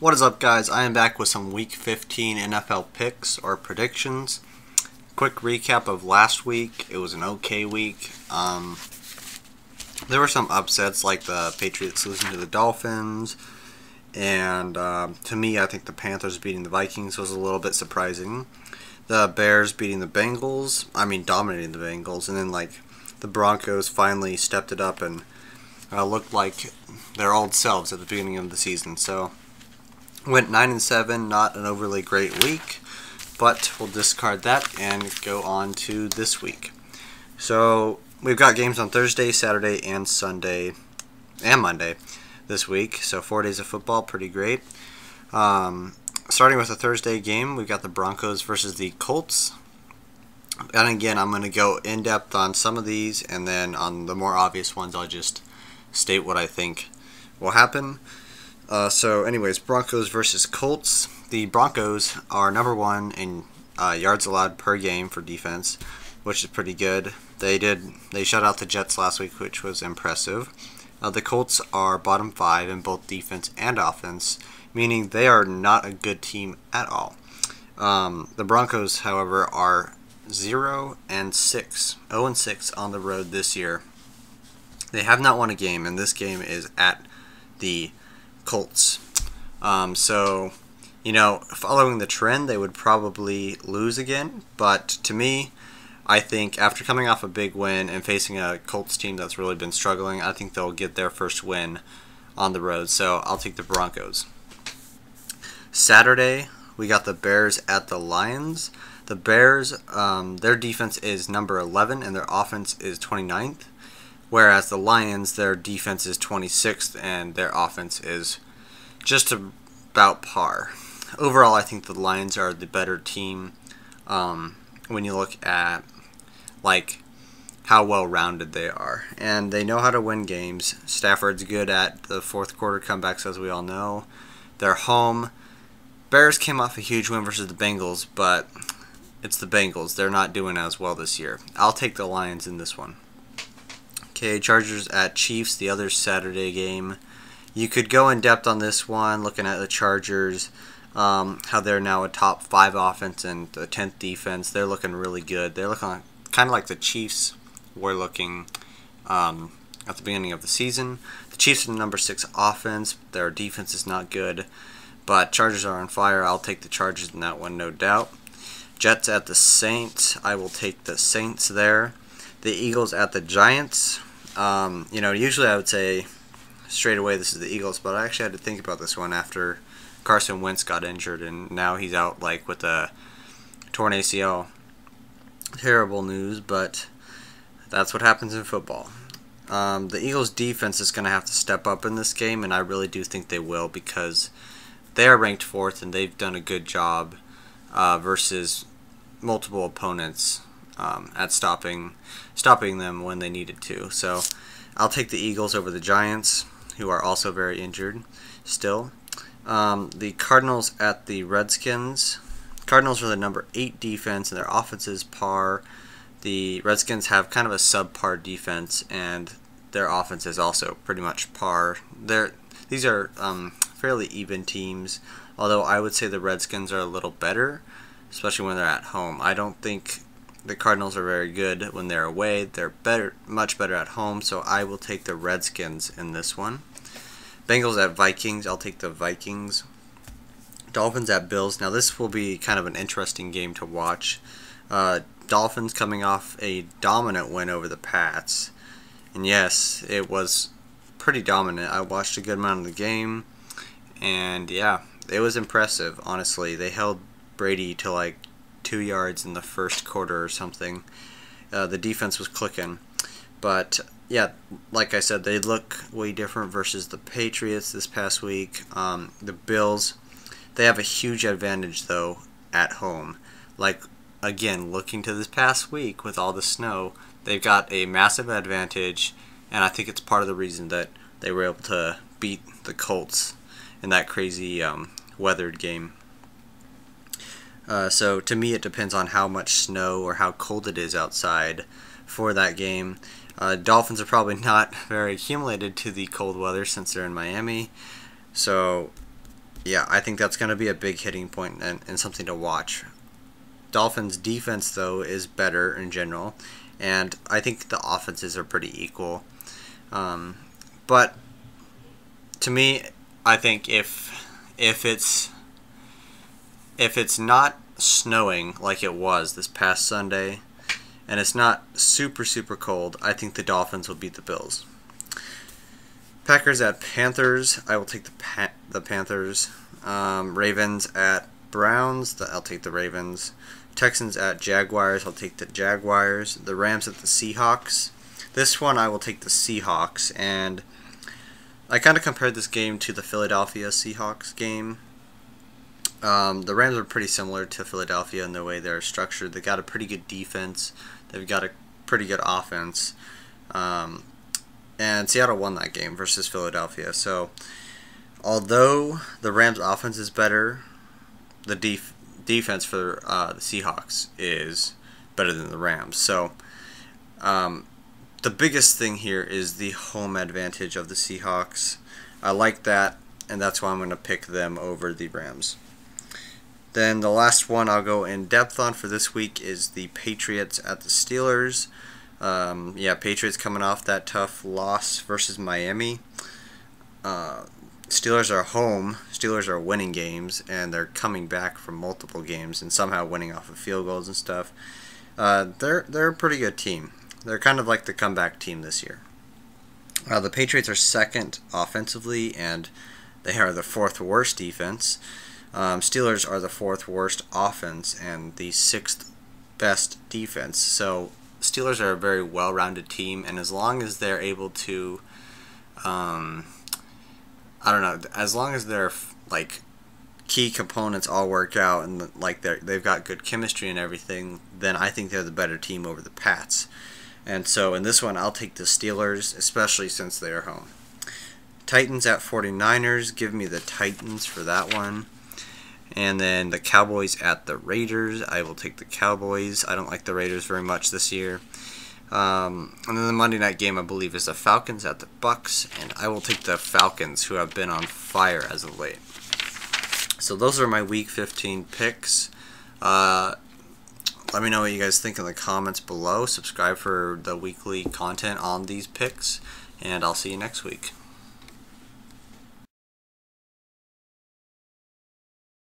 What is up, guys? I am back with some Week 15 NFL picks or predictions. Quick recap of last week. It was an okay week. There were some upsets like the Patriots losing to the Dolphins. And to me, I think the Panthers beating the Vikings was a little bit surprising. The Bears beating the Bengals. Dominating the Bengals. And then, the Broncos finally stepped it up and looked like their old selves at the beginning of the season. So, went 9-7, not an overly great week, but we'll discard that and go on to this week. So we've got games on Thursday, Saturday, and Sunday, and Monday this week. So 4 days of football, pretty great. Starting with the Thursday game, we've got the Broncos versus the Colts. And again, I'm going to go in depth on some of these, and then on the more obvious ones, I'll just state what I think will happen. Anyways, Broncos versus Colts. The Broncos are number one in yards allowed per game for defense, which is pretty good. They shut out the Jets last week, which was impressive. The Colts are bottom 5 in both defense and offense, meaning they are not a good team at all. The Broncos, however, are 0-6 on the road this year. They have not won a game, and this game is at the Colts. Following the trend, they would probably lose again. But to me, I think after coming off a big win and facing a Colts team that's really been struggling, I think they'll get their first win on the road. So I'll take the Broncos. Saturday, we got the Bears at the Lions. The Bears, their defense is number 11 and their offense is 29th. Whereas the Lions, their defense is 26th and their offense is just about par. Overall, I think the Lions are the better team when you look at how well-rounded they are. And they know how to win games. Stafford's good at the fourth quarter comebacks, as we all know. They're home. Bears came off a huge win versus the Bengals, but it's the Bengals. They're not doing as well this year. I'll take the Lions in this one. Okay, Chargers at Chiefs, the other Saturday game. You could go in depth on this one, looking at the Chargers, how they're now a top 5 offense and the 10th defense. They're looking really good. They're looking kind of like the Chiefs were looking at the beginning of the season. The Chiefs are the number 6 offense. Their defense is not good, but Chargers are on fire. I'll take the Chargers in that one, no doubt. Jets at the Saints. I will take the Saints there. The Eagles at the Giants. Usually I would say straight away this is the Eagles, but I actually had to think about this one after Carson Wentz got injured, and now he's out with a torn ACL. Terrible news, but that's what happens in football. The Eagles' defense is going to have to step up in this game, and I really do think they will because they are ranked 4th, and they've done a good job versus multiple opponents at stopping them when they needed to. So I'll take the Eagles over the Giants, who are also very injured still. The Cardinals at the Redskins. Cardinals are the number 8 defense, and their offense is par. The Redskins have kind of a subpar defense, and their offense is also pretty much par. These are fairly even teams, although I would say the Redskins are a little better, especially when they're at home. I don't think the Cardinals are very good when they're away. They're much better at home, so I will take the Redskins in this one. Bengals at Vikings. I'll take the Vikings. Dolphins at Bills. Now this will be kind of an interesting game to watch. Dolphins coming off a dominant win over the Pats. And yes, it was pretty dominant. I watched a good amount of the game, and yeah, it was impressive, honestly. They held Brady to 2 yards in the first quarter or something. The defense was clicking. But, yeah, like I said, they look way different versus the Patriots this past week. The Bills, they have a huge advantage, though, at home. Again, looking to this past week with all the snow, they've got a massive advantage, and I think it's part of the reason that they were able to beat the Colts in that crazy weathered game. So to me, it depends on how much snow or how cold it is outside for that game. Dolphins are probably not very accumulated to the cold weather since they're in Miami. So yeah, I think that's going to be a big hitting point and something to watch. Dolphins' defense, though, is better in general, and I think the offenses are pretty equal. But to me, I think if it's not snowing like it was this past Sunday, and it's not super cold, I think the Dolphins will beat the Bills. Packers at Panthers, I will take the Panthers. Ravens at Browns, I'll take the Ravens. Texans at Jaguars, I'll take the Jaguars. The Rams at the Seahawks. This one I will take the Seahawks, and I kind of compared this game to the Philadelphia Seahawks game. The Rams are pretty similar to Philadelphia in the way they're structured. They got a pretty good defense. They've got a pretty good offense. And Seattle won that game versus Philadelphia. So, although the Rams' offense is better, the defense for the Seahawks is better than the Rams. So, the biggest thing here is the home advantage of the Seahawks. I like that, and that's why I'm going to pick them over the Rams. Then the last one I'll go in depth on for this week is the Patriots at the Steelers. Patriots coming off that tough loss versus Miami. Steelers are home. Steelers are winning games, and they're coming back from multiple games and somehow winning off of field goals and stuff. They're a pretty good team. They're kind of like the comeback team this year. The Patriots are second offensively, and they are the fourth worst defense. Steelers are the fourth worst offense and the sixth best defense. So Steelers are a very well-rounded team, and as long as they're able to, as long as their like key components all work out and like they've got good chemistry and everything, then I think they're the better team over the Pats. And so in this one, I'll take the Steelers, especially since they are home. Titans at 49ers. Give me the Titans for that one. And then the Cowboys at the Raiders. I will take the Cowboys. I don't like the Raiders very much this year. And then the Monday night game, I believe, is the Falcons at the Bucks. And I will take the Falcons, who have been on fire as of late. So those are my Week 15 picks. Let me know what you guys think in the comments below. Subscribe for the weekly content on these picks. And I'll see you next week.